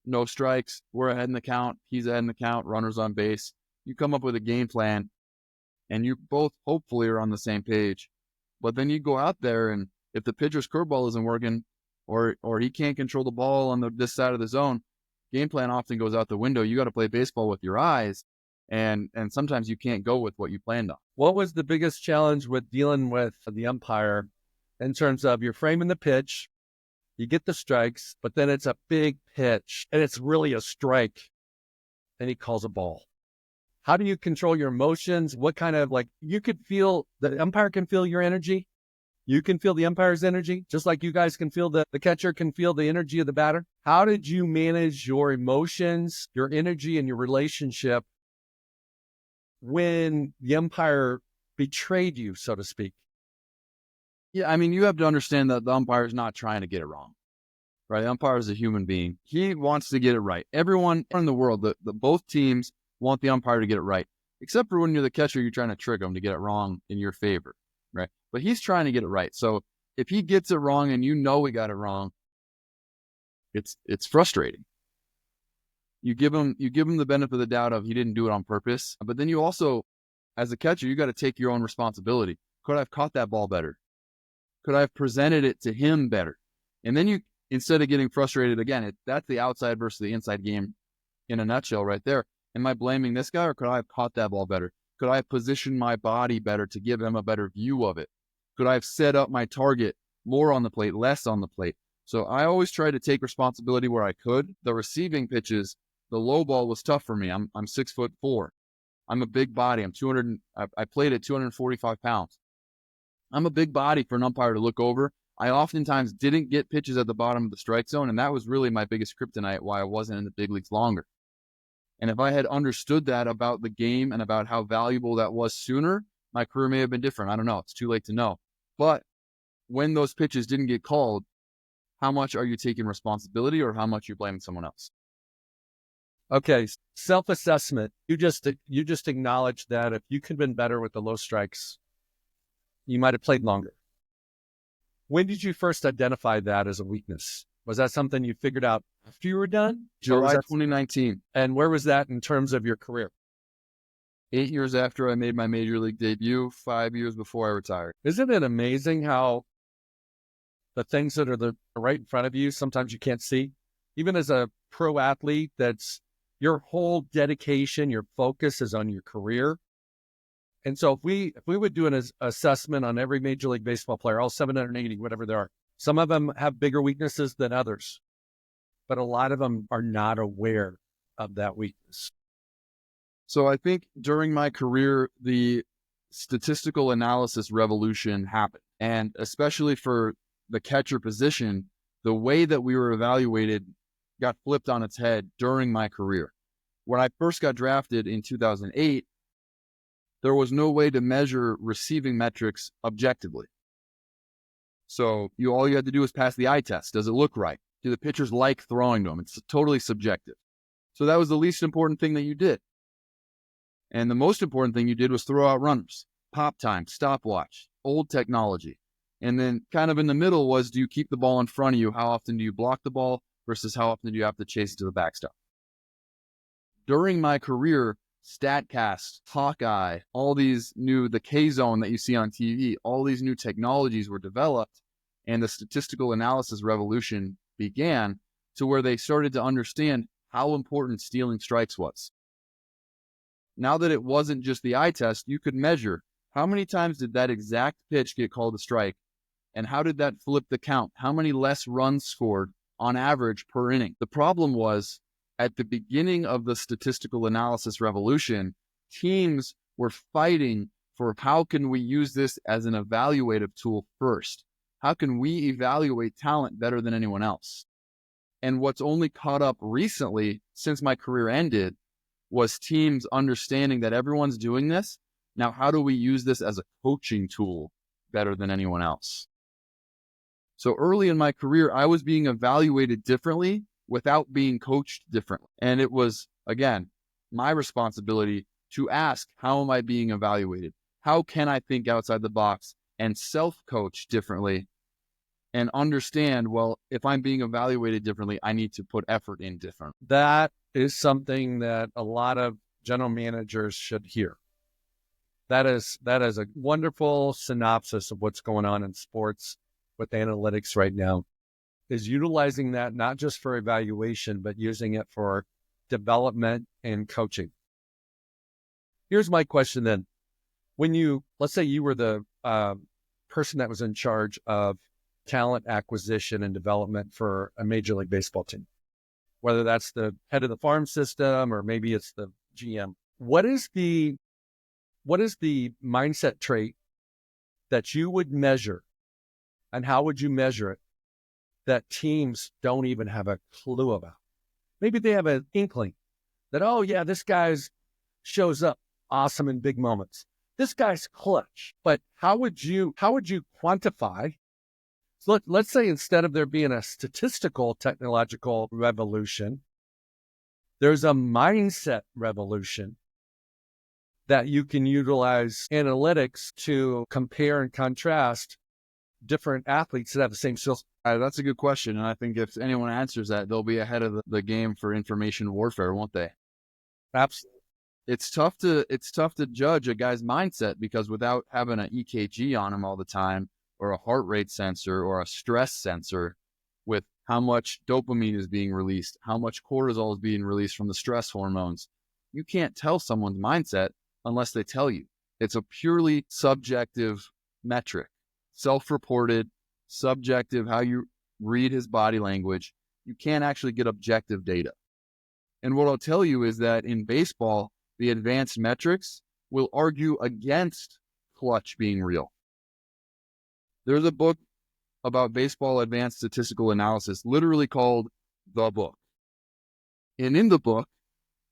No strikes. We're ahead in the count. He's ahead in the count. Runners on base. You come up with a game plan, and you both hopefully are on the same page. But then you go out there, and if the pitcher's curveball isn't working, or he can't control the ball on this side of the zone, game plan often goes out the window. You got to play baseball with your eyes, and sometimes you can't go with what you planned on. What was the biggest challenge with dealing with the umpire in terms of you're framing the pitch, you get the strikes, but then it's a big pitch, and it's really a strike, and he calls a ball? How do you control your emotions? What kind of, you could feel, the umpire can feel your energy. You can feel the umpire's energy, just like you guys can feel the catcher can feel the energy of the batter. How did you manage your emotions, your energy, and your relationship when the umpire betrayed you, so to speak? Yeah, I mean, you have to understand that the umpire is not trying to get it wrong, right? The umpire is a human being. He wants to get it right. Everyone in the world, both teams want the umpire to get it right, except for when you're the catcher, you're trying to trick him to get it wrong in your favor, right? But he's trying to get it right. So if he gets it wrong and you know he got it wrong, it's frustrating. You give him the benefit of the doubt of he didn't do it on purpose, but then you also, as a catcher, you got to take your own responsibility. Could I have caught that ball better? Could I have presented it to him better? And then you, instead of getting frustrated again, that's the outside versus the inside game in a nutshell right there. Am I blaming this guy, or could I have caught that ball better? Could I have positioned my body better to give him a better view of it? Could I have set up my target more on the plate, less on the plate? So I always try to take responsibility where I could. The receiving pitches, the low ball was tough for me. I'm 6'4". I'm a big body. I played at 245 pounds. I'm a big body for an umpire to look over. I oftentimes didn't get pitches at the bottom of the strike zone, and that was really my biggest kryptonite, why I wasn't in the big leagues longer. And if I had understood that about the game and about how valuable that was sooner, my career may have been different. I don't know. It's too late to know. But when those pitches didn't get called, how much are you taking responsibility, or how much are you blaming someone else? Okay, self-assessment. You just acknowledged that if you could have been better with the low strikes, you might have played longer. When did you first identify that as a weakness? Was that something you figured out after you were done? July 2019. And where was that in terms of your career? 8 years after I made my major league debut, 5 years before I retired. Isn't it amazing how the things that are right in front of you, sometimes you can't see? Even as a pro athlete, that's your whole dedication, your focus is on your career. And so if we would do an assessment on every Major League Baseball player, all 780, whatever there are, some of them have bigger weaknesses than others, but a lot of them are not aware of that weakness. So I think during my career, the statistical analysis revolution happened. And especially for the catcher position, the way that we were evaluated got flipped on its head during my career. When I first got drafted in 2008, there was no way to measure receiving metrics objectively. So all you had to do was pass the eye test. Does it look right? Do the pitchers like throwing to them? It's totally subjective. So that was the least important thing that you did. And the most important thing you did was throw out runners, pop time, stopwatch, old technology. And then kind of in the middle was, do you keep the ball in front of you? How often do you block the ball versus how often do you have to chase it to the backstop? During my career, StatCast, Hawkeye, all these the K-Zone that you see on TV, all these new technologies were developed, and the statistical analysis revolution began to where they started to understand how important stealing strikes was. Now that it wasn't just the eye test, you could measure how many times did that exact pitch get called a strike, and how did that flip the count? How many less runs scored on average per inning? The problem was, at the beginning of the statistical analysis revolution, teams were fighting for how can we use this as an evaluative tool first? How can we evaluate talent better than anyone else? And what's only caught up recently, since my career ended, was teams understanding that everyone's doing this. Now, how do we use this as a coaching tool better than anyone else? So early in my career, I was being evaluated differently without being coached differently. And it was, again, my responsibility to ask, how am I being evaluated? How can I think outside the box and self-coach differently and understand, well, if I'm being evaluated differently, I need to put effort in different. That is something that a lot of general managers should hear. That is a wonderful synopsis of what's going on in sports with analytics right now, is utilizing that not just for evaluation, but using it for development and coaching. Here's my question then. Let's say you were the person that was in charge of talent acquisition and development for a Major League Baseball team, whether that's the head of the farm system or maybe it's the GM. What is the mindset trait that you would measure, and how would you measure it, that teams don't even have a clue about? Maybe they have an inkling that, oh yeah, this guy shows up awesome in big moments. This guy's clutch. But how would you quantify? So let's say instead of there being a statistical technological revolution, there's a mindset revolution that you can utilize analytics to compare and contrast different athletes that have the same skills. That's a good question. And I think if anyone answers that, they'll be ahead of the game for information warfare, won't they? Absolutely. It's tough to judge a guy's mindset, because without having an EKG on him all the time, or a heart rate sensor, or a stress sensor with how much dopamine is being released, how much cortisol is being released from the stress hormones, you can't tell someone's mindset unless they tell you. It's a purely subjective metric, self-reported, subjective, how you read his body language. You can't actually get objective data. And what I'll tell you is that in baseball, the advanced metrics will argue against clutch being real. There's a book about baseball advanced statistical analysis, literally called The Book. And in the book,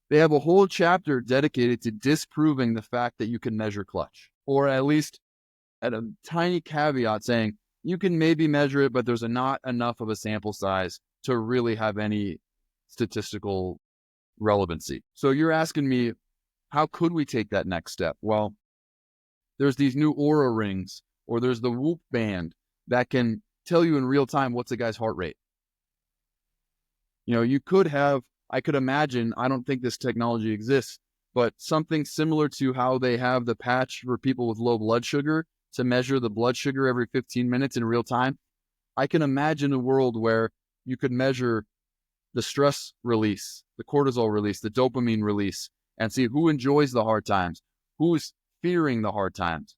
they have a whole chapter dedicated to disproving the fact that you can measure clutch, or at least at a tiny caveat saying you can maybe measure it, but there's not enough of a sample size to really have any statistical relevancy. So you're asking me, how could we take that next step? Well, there's these new Aura rings, or there's the Whoop band that can tell you in real time what's a guy's heart rate. You could have, I could imagine, I don't think this technology exists, but something similar to how they have the patch for people with low blood sugar to measure the blood sugar every 15 minutes in real time. I can imagine a world where you could measure the stress release, the cortisol release, the dopamine release, and see who enjoys the hard times, who's fearing the hard times.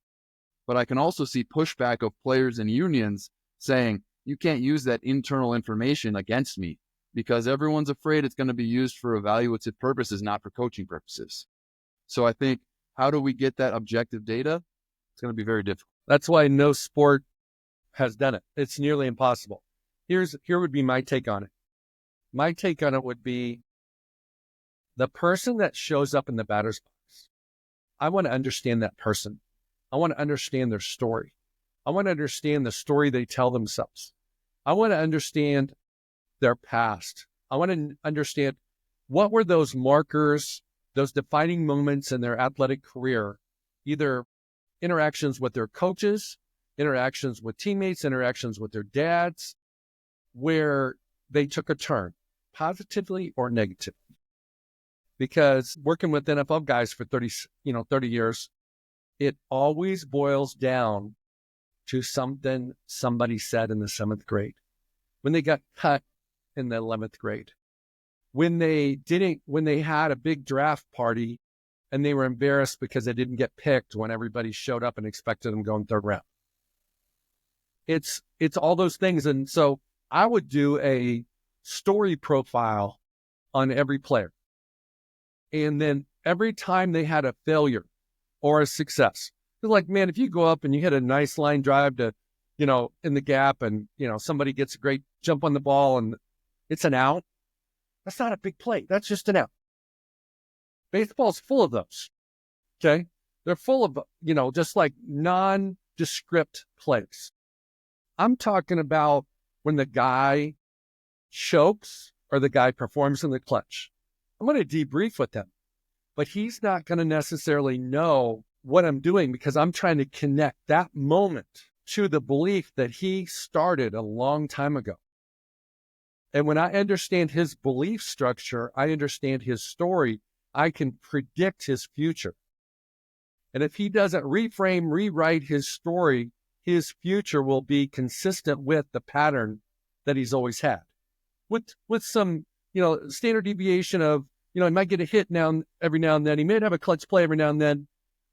But I can also see pushback of players and unions saying, you can't use that internal information against me because everyone's afraid it's going to be used for evaluative purposes, not for coaching purposes. So I think, how do we get that objective data? It's going to be very difficult. That's why no sport has done it. It's nearly impossible. Here would be my take on it. My take on it would be the person that shows up in the batter's box. I want to understand that person. I want to understand their story. I want to understand the story they tell themselves. I want to understand their past. I want to understand what were those markers, those defining moments in their athletic career, either interactions with their coaches, interactions with teammates, interactions with their dads, where they took a turn, positively or negatively. Because working with NFL guys for 30 years, it always boils down to something somebody said in the 7th grade, when they got cut in the 11th grade, when they had a big draft party and they were embarrassed because they didn't get picked when everybody showed up and expected them going 3rd round. It's all those things. And so I would do a story profile on every player. And then every time they had a failure or a success, it's like, man, if you go up and you hit a nice line drive to, in the gap and, somebody gets a great jump on the ball and it's an out, that's not a big play. That's just an out. Baseball's full of those. Okay. They're full of, just like nondescript plays. I'm talking about when the guy chokes or the guy performs in the clutch. I'm going to debrief with him, but he's not going to necessarily know what I'm doing because I'm trying to connect that moment to the belief that he started a long time ago. And when I understand his belief structure, I understand his story, I can predict his future. And if he doesn't rewrite his story, his future will be consistent with the pattern that he's always had. With some, standard deviation of, he might get a hit every now and then. He may have a clutch play every now and then.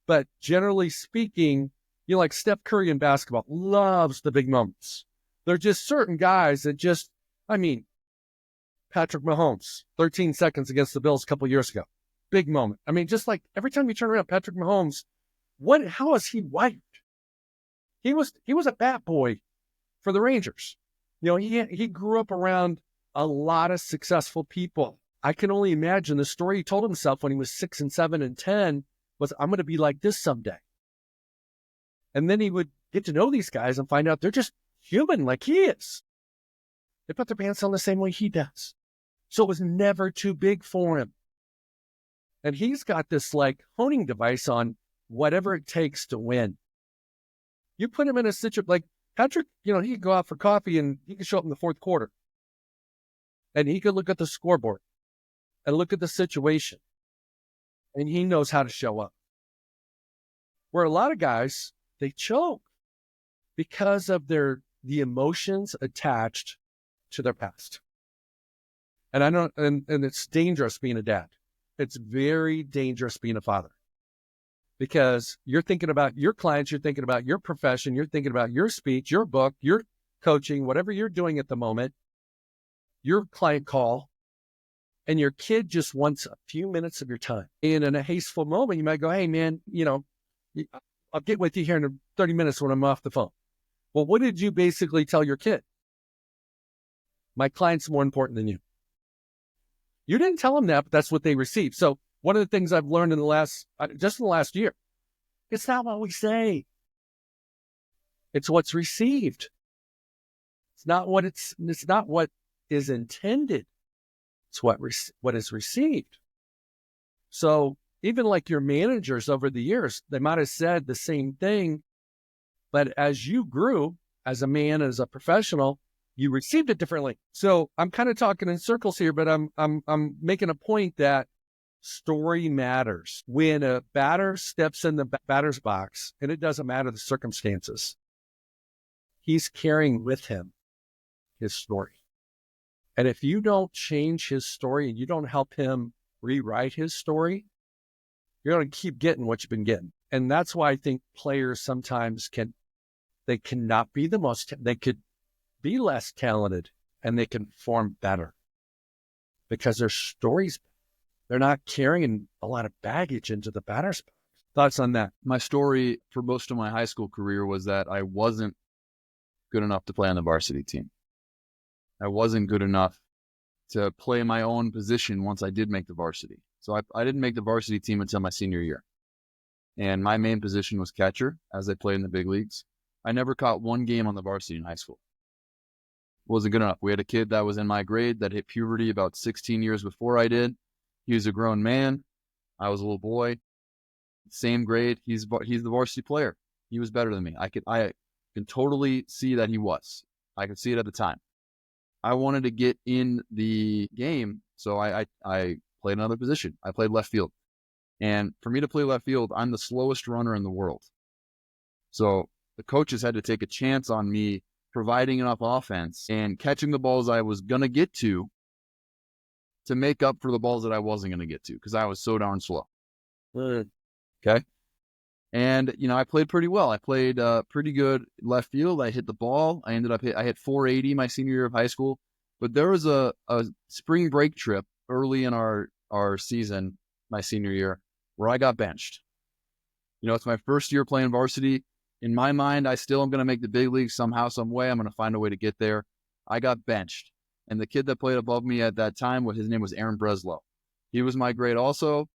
But generally speaking, like Steph Curry in basketball loves the big moments. They're just certain guys that Patrick Mahomes, 13 seconds against the Bills a couple years ago. Big moment. Just like every time you turn around, Patrick Mahomes, how is he wired? He was a bat boy for the Rangers. He grew up around a lot of successful people. I can only imagine the story he told himself when he was 6 and 7 and 10 was, I'm going to be like this someday. And then he would get to know these guys and find out they're just human like he is. They put their pants on the same way he does. So it was never too big for him. And he's got this honing device on whatever it takes to win. You put him in a situation like Patrick, he could go out for coffee and he could show up in the 4th quarter. And he could look at the scoreboard and look at the situation. And he knows how to show up. Where a lot of guys, they choke because of the emotions attached to their past. And and it's dangerous being a dad. It's very dangerous being a father. Because you're thinking about your clients, you're thinking about your profession, you're thinking about your speech, your book, your coaching, whatever you're doing at the moment, your client call, and your kid just wants a few minutes of your time. And in a hasteful moment, you might go, hey, man, I'll get with you here in 30 minutes when I'm off the phone. Well, what did you basically tell your kid? My client's more important than you. You didn't tell them that, but that's what they received. So one of the things I've learned in the last year, it's not what we say. It's what's received. It's not what is intended. It's what is received. So even like your managers over the years, they might have said the same thing, but as you grew as a man, as a professional, you received it differently. So I'm kind of talking in circles here, but I'm making a point that story matters. When a batter steps in the batter's box, and it doesn't matter the circumstances, he's carrying with him his story. And if you don't change his story and you don't help him rewrite his story, you're going to keep getting what you've been getting. And that's why I think players sometimes they cannot be they could be less talented and they can perform better because their stories, they're not carrying a lot of baggage into the batter's box. Thoughts on that? My story for most of my high school career was that I wasn't good enough to play on the varsity team. I wasn't good enough to play my own position once I did make the varsity. So I didn't make the varsity team until my senior year. And my main position was catcher as I played in the big leagues. I never caught one game on the varsity in high school. Wasn't good enough. We had a kid that was in my grade that hit puberty about 16 years before I did. He was a grown man. I was a little boy. Same grade. He's the varsity player. He was better than me. I can totally see that he was. I could see it at the time. I wanted to get in the game, so I played another position. I played left field. And for me to play left field, I'm the slowest runner in the world. So the coaches had to take a chance on me providing enough offense and catching the balls I was going to get to make up for the balls that I wasn't going to get to because I was so darn slow. Okay. And, I played pretty well. I played pretty good left field. I hit the ball. I hit 480 my senior year of high school. But there was a spring break trip early in our season, my senior year, where I got benched. It's my first year playing varsity. In my mind, I still am going to make the big leagues somehow, some way. I'm going to find a way to get there. I got benched. And the kid that played above me at that time, his name was Aaron Breslow. He was my grade also.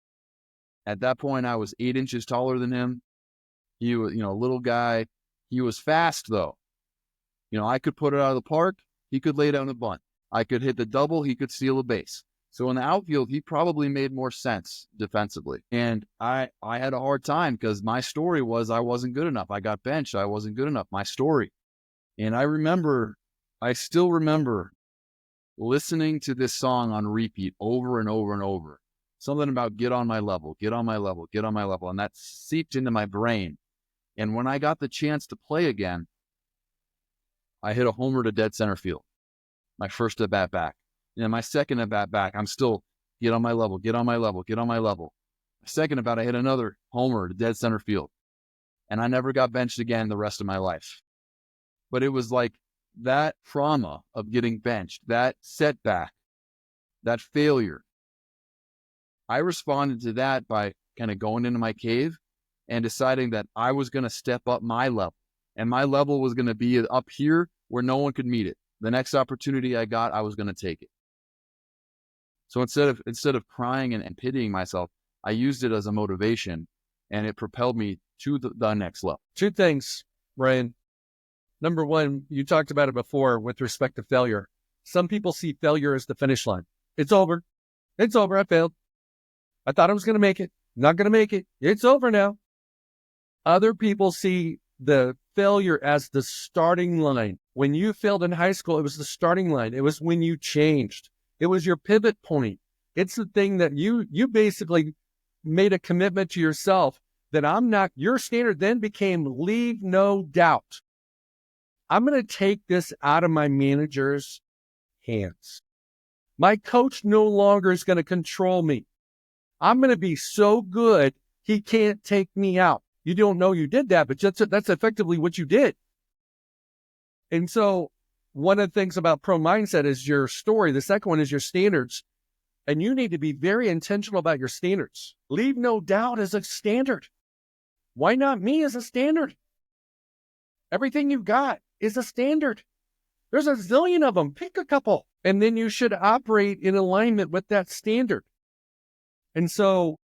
At that point, I was 8 inches taller than him. He was, a little guy. He was fast, though. I could put it out of the park. He could lay down the bunt. I could hit the double. He could steal a base. So in the outfield, he probably made more sense defensively. And I had a hard time because my story was I wasn't good enough. I got benched. I wasn't good enough. My story. And I still remember listening to this song on repeat over and over and over. Something about get on my level, get on my level, get on my level. And that seeped into my brain. And when I got the chance to play again, I hit a homer to dead center field. My first at bat back. And my second at bat back, I'm still get on my level, get on my level, get on my level. My second at bat, I hit another homer to dead center field. And I never got benched again the rest of my life. But it was like that trauma of getting benched, that setback, that failure. I responded to that by kind of going into my cave and deciding that I was going to step up my level. And my level was going to be up here where no one could meet it. The next opportunity I got, I was going to take it. So instead of crying and pitying myself, I used it as a motivation, and it propelled me to the next level. Two things, Ryan. Number one, you talked about it before with respect to failure. Some people see failure as the finish line. It's over. It's over. I failed. I thought I was going to make it. Not going to make it. It's over now. Other people see the failure as the starting line. When you failed in high school, it was the starting line. It was when you changed. It was your pivot point. It's the thing that you basically made a commitment to yourself that I'm not, your standard then became leave no doubt. I'm going to take this out of my manager's hands. My coach no longer is going to control me. I'm going to be so good, he can't take me out. You don't know you did that, but that's effectively what you did. And so one of the things about pro mindset is your story. The second one is your standards. And you need to be very intentional about your standards. Leave no doubt as a standard. Why not me as a standard? Everything you've got is a standard. There's a zillion of them. Pick a couple. And then you should operate in alignment with that standard. And so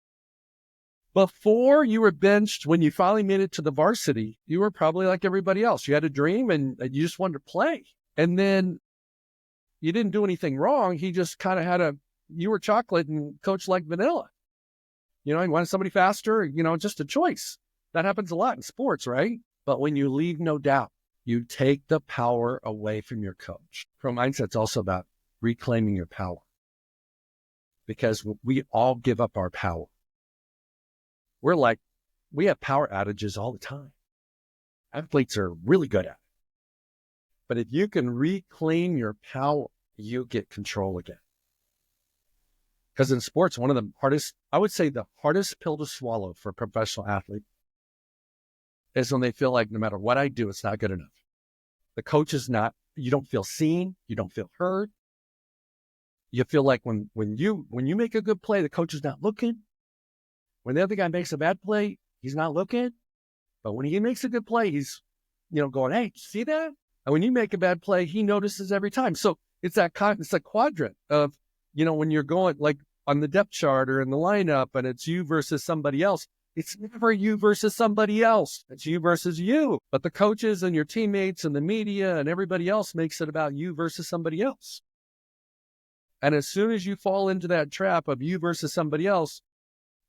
before you were benched, when you finally made it to the varsity, you were probably like everybody else. You had a dream and you just wanted to play. And then you didn't do anything wrong. He just kind of you were chocolate and coach like vanilla. He wanted somebody faster, just a choice. That happens a lot in sports, right? But when you leave no doubt, you take the power away from your coach. Pro mindset's also about reclaiming your power. Because we all give up our power. We have power outages all the time. Athletes are really good at it. But if you can reclaim your power, you get control again. Because in sports, one of the hardest, I would say the hardest pill to swallow for a professional athlete is when they feel like no matter what I do, it's not good enough. The coach is not, you don't feel seen, you don't feel heard. You feel like when you make a good play, the coach is not looking. When the other guy makes a bad play, he's not looking. But when he makes a good play, he's, going, hey, see that? And when you make a bad play, he notices every time. So it's a quadrant of, when you're going like on the depth chart or in the lineup and it's you versus somebody else. It's never you versus somebody else. It's you versus you. But the coaches and your teammates and the media and everybody else makes it about you versus somebody else. And as soon as you fall into that trap of you versus somebody else,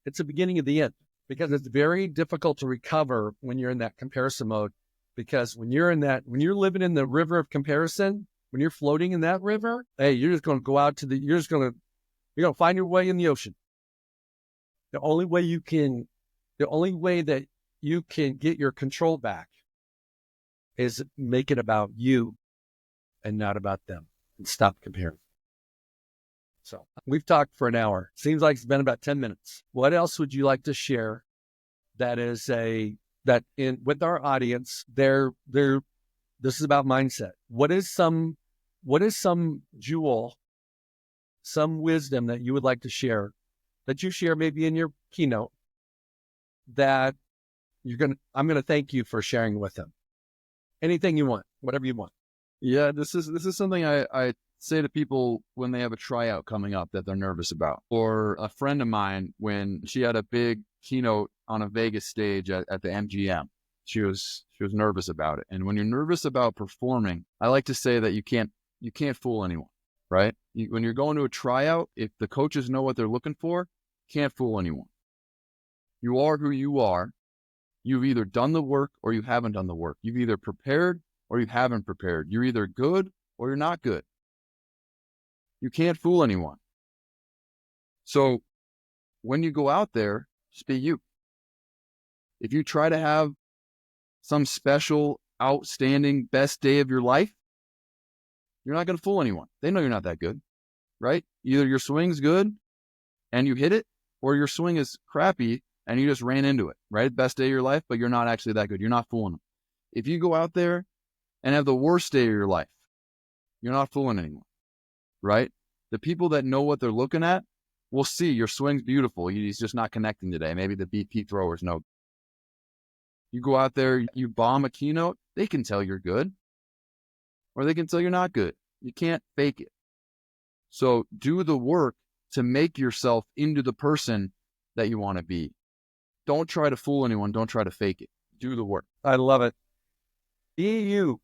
it's the beginning of the end, because it's very difficult to recover when you're in that comparison mode. Because when you're living in the river of comparison, when you're floating in that river, hey, you're just going to go out you're going to find your way in the ocean. The only way that you can get your control back is make it about you and not about them, and stop comparing. So we've talked for an hour. Seems like it's been about 10 minutes. What else would you like to share that is with our audience, this is about mindset. What is some jewel, some wisdom that you would like to share, that you share maybe in your keynote, that I'm going to thank you for sharing with them? Anything you want, whatever you want. Yeah, this is something I say to people when they have a tryout coming up that they're nervous about. Or a friend of mine, when she had a big keynote on a Vegas stage at the MGM, she was nervous about it. And when you're nervous about performing, I like to say that you can't fool anyone, right? When you're going to a tryout, if the coaches know what they're looking for, can't fool anyone. You are who you are. You've either done the work or you haven't done the work. You've either prepared or you haven't prepared. You're either good or you're not good. You can't fool anyone. So when you go out there, just be you. If you try to have some special, outstanding, best day of your life, you're not going to fool anyone. They know you're not that good, right? Either your swing's good and you hit it, or your swing is crappy and you just ran into it, right? Best day of your life, but you're not actually that good. You're not fooling them. If you go out there and have the worst day of your life, you're not fooling anyone, right? The people that know what they're looking at will see your swing's beautiful. He's just not connecting today. Maybe the BP thrower's no. You go out there, you bomb a keynote, they can tell you're good, or they can tell you're not good. You can't fake it. So do the work to make yourself into the person that you want to be. Don't try to fool anyone. Don't try to fake it. Do the work. I love it. Be you.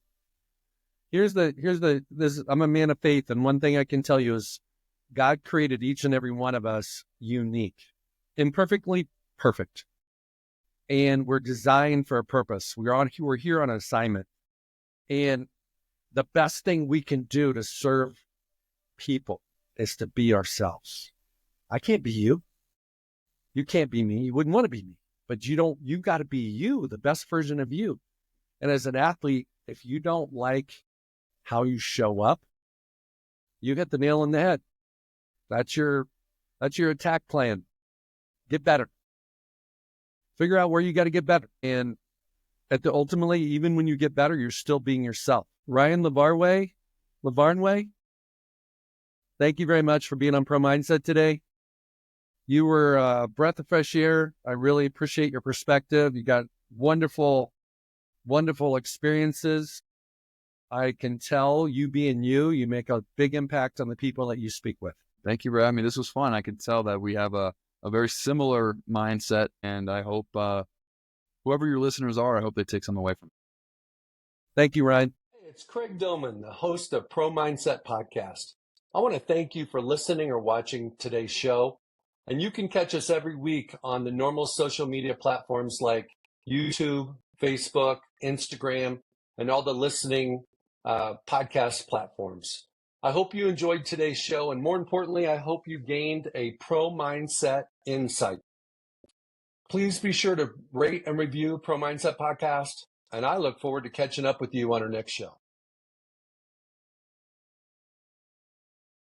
I'm a man of faith, and one thing I can tell you is God created each and every one of us unique, imperfectly perfect. And we're designed for a purpose. We're here on an assignment. And the best thing we can do to serve people is to be ourselves. I can't be you. You can't be me. You wouldn't want to be me. But you got to be you, the best version of you. And as an athlete, if you don't like how you show up, you hit the nail on the head. That's your attack plan. Get better. Figure out where you got to get better. And ultimately, even when you get better, you're still being yourself. Ryan Lavarnway, thank you very much for being on Pro Mindset today. You were a breath of fresh air. I really appreciate your perspective. You got wonderful, wonderful experiences. I can tell you being you make a big impact on the people that you speak with. Thank you for having me. This was fun. I could tell that we have a very similar mindset, and I hope whoever your listeners are, I hope they take something away from it. Thank you, Ryan. Hey, it's Craig Doman, the host of Pro Mindset Podcast. I want to thank you for listening or watching today's show. And you can catch us every week on the normal social media platforms like YouTube, Facebook, Instagram, and all the listening podcast platforms. I hope you enjoyed today's show, and more importantly, I hope you gained a pro mindset insight. Please be sure to rate and review Pro Mindset Podcast, and I look forward to catching up with you on our next show.